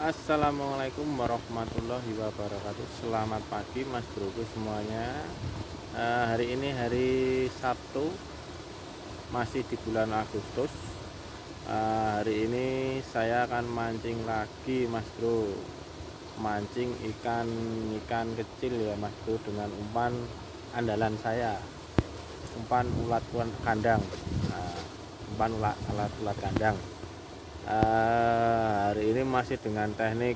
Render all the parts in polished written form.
Assalamualaikum warahmatullahi wabarakatuh. Selamat pagi Mas Broku semuanya. Hari ini hari Sabtu, masih di bulan Agustus. Hari ini saya akan mancing lagi Mas Bro. Mancing ikan kecil ya Mas Bro, dengan umpan andalan saya, umpan ulat kandang. Umpan ulat kandang. Hari ini masih dengan teknik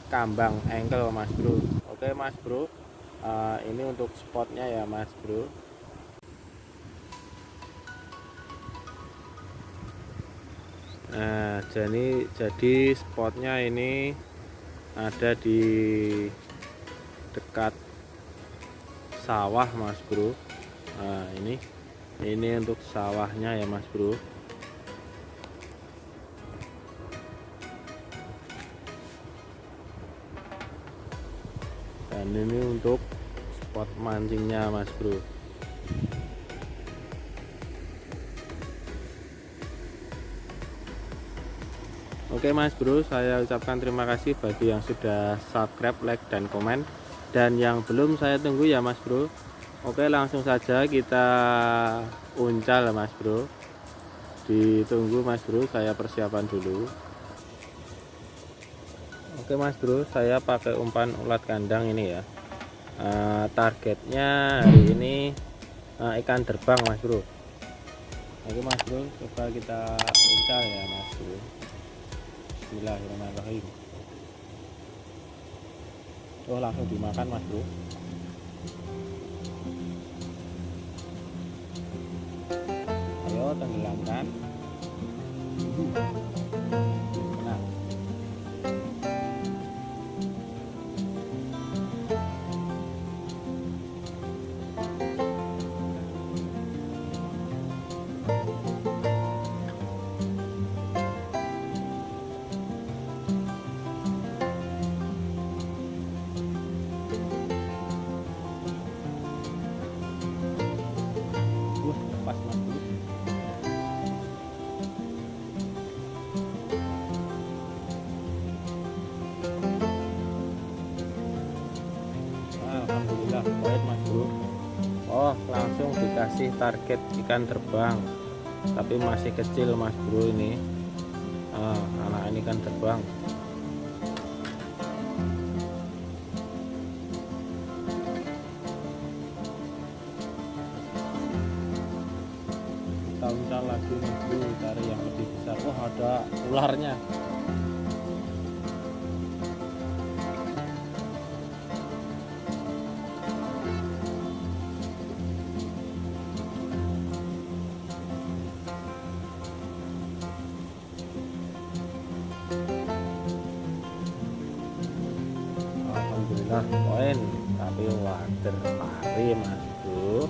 kambang engkel Mas Bro. Oke Mas Bro, ini untuk spotnya ya Mas Bro. Nah, jadi spotnya ini ada di dekat sawah Mas Bro. Nah, ini untuk sawahnya ya Mas Bro. Dan ini untuk spot mancingnya Mas Bro. Oke Mas Bro, saya ucapkan terima kasih bagi yang sudah subscribe, like, dan komen. Dan yang belum saya tunggu ya Mas Bro. Oke, langsung saja kita uncal Mas Bro. Ditunggu Mas Bro, saya persiapan dulu. Oke Mas Bro, saya pakai umpan ulat kandang ini ya. Targetnya hari ini ikan terbang Mas Bro. Oke Mas Bro, coba kita uncal ya Mas Bro. Bismillahirrahmanirrahim. Oh, langsung dimakan Mas Bro. Ayo tenggelamkan. Nah, lepas Mas Bro. Alhamdulillah, baik Mas Bro. Oh, langsung dikasih target ikan terbang, tapi masih kecil Mas Bro ini. Anak ini kan terbang. Kita uncal lagi Mas Bro, cari yang lebih besar. Oh, ada ularnya. Alhamdulillah poin, tapi water pari Mas Bro.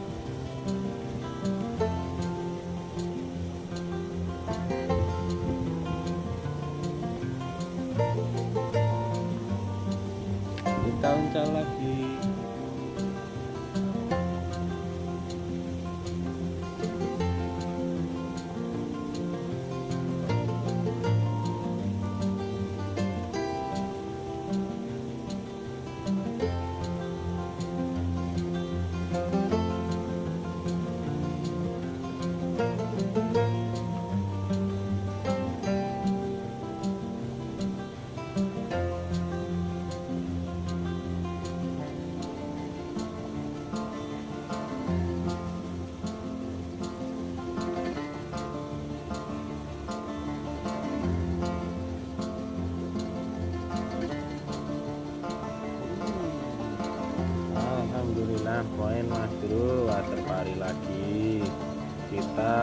Kita uncal lagi. Alhamdulillah poin Mas Bro, water pari lagi. Kita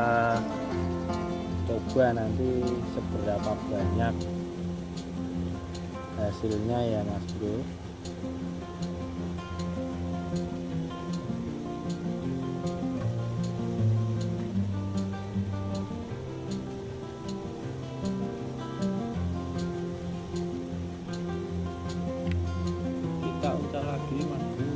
coba nanti seberapa banyak hasilnya ya Mas Bro. Kita uncal lagi Mas Bro.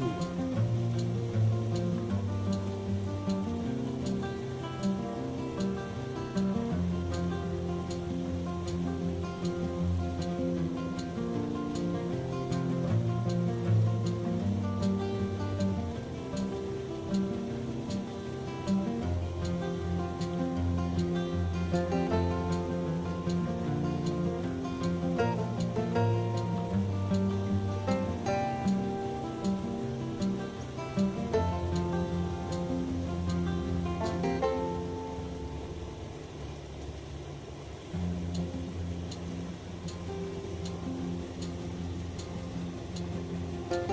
Tabom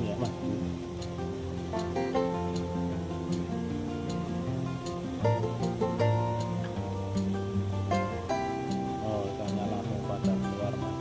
ya Mas. Oh, ikannya langsung pada keluar Mas.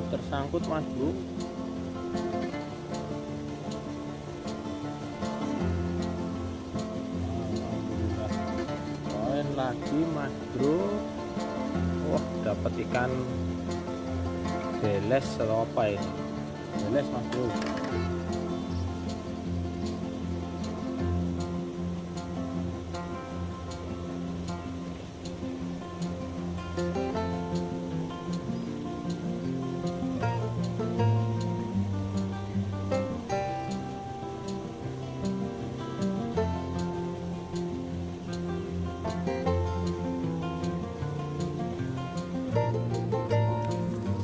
Tersangkut Mas Bro. Alhamdulillah. Poin lagi Mas Bro. Wah, dapat ikan beles atau apa ini? Beles Mas Bro.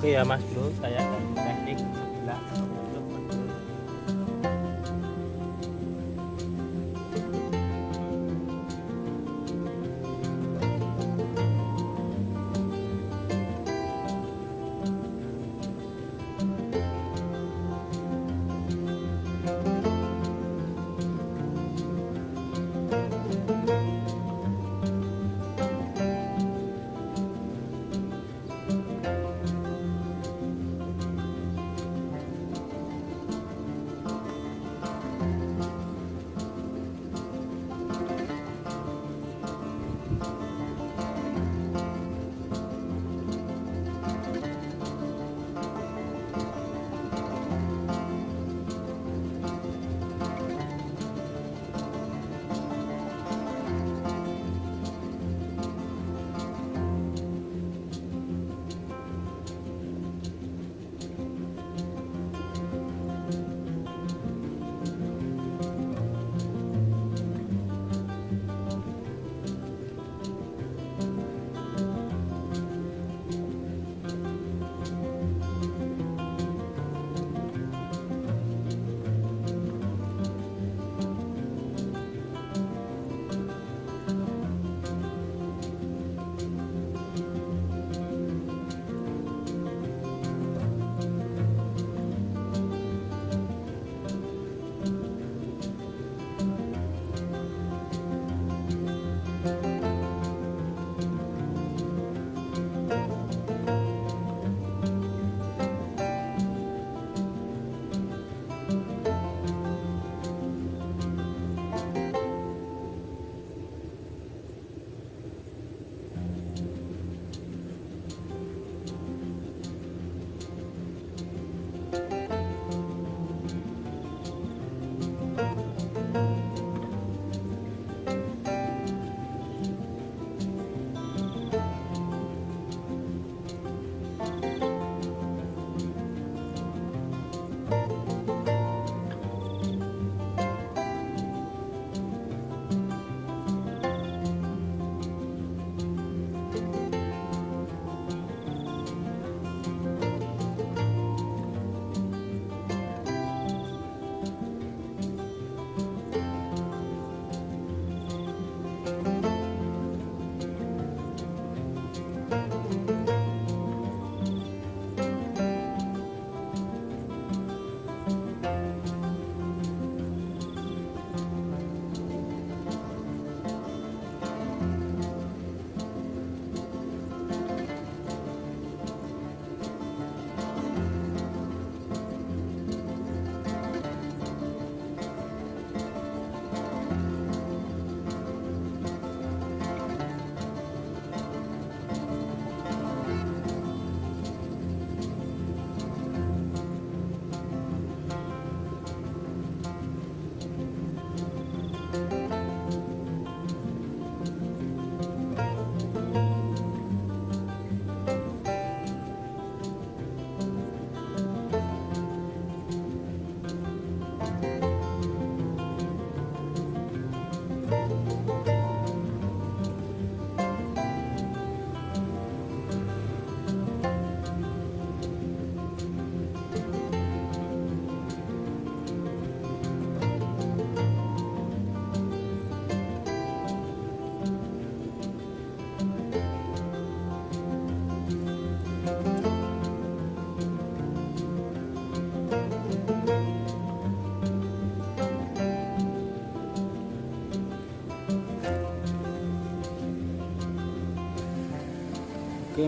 Oke ya Mas Bro, saya ganti teknik sebelah untuk Mas Bro.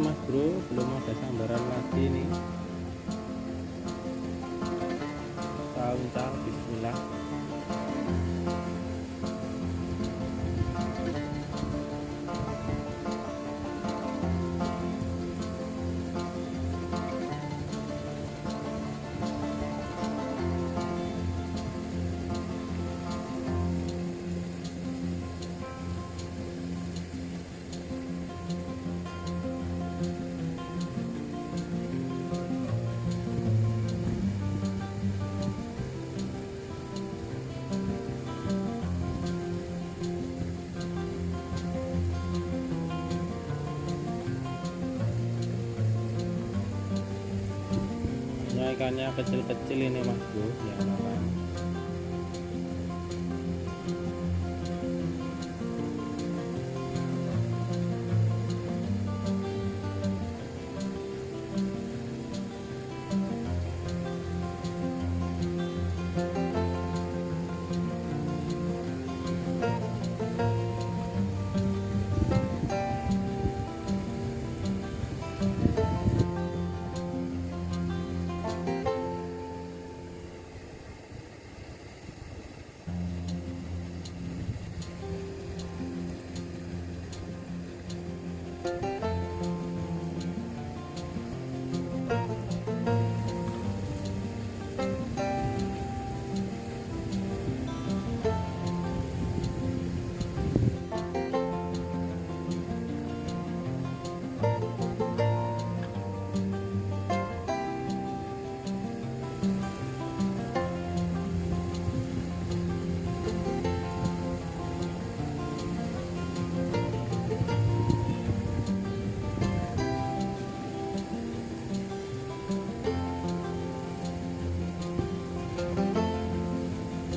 Mas Bro, belum ada sambaran lagi nih. Uncal, bismillah. Ikannya kecil-kecil ini Mas Bro ya makan.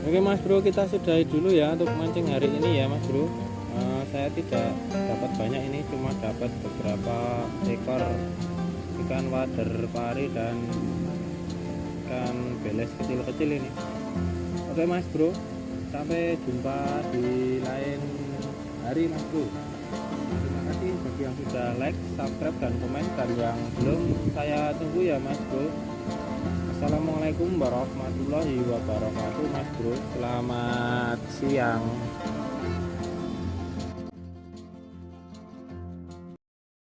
Oke Mas Bro, kita sudahi dulu ya untuk mancing hari ini ya Mas Bro. Saya tidak dapat banyak ini, cuma dapat beberapa ekor ikan wader pari dan ikan beles kecil-kecil ini. Oke Mas Bro, sampai jumpa di lain hari Mas Bro. Terima kasih bagi yang sudah like, subscribe, dan komen, dan yang belum saya tunggu ya Mas Bro. Assalamualaikum warahmatullahi wabarakatuh Mas Bro. Selamat siang.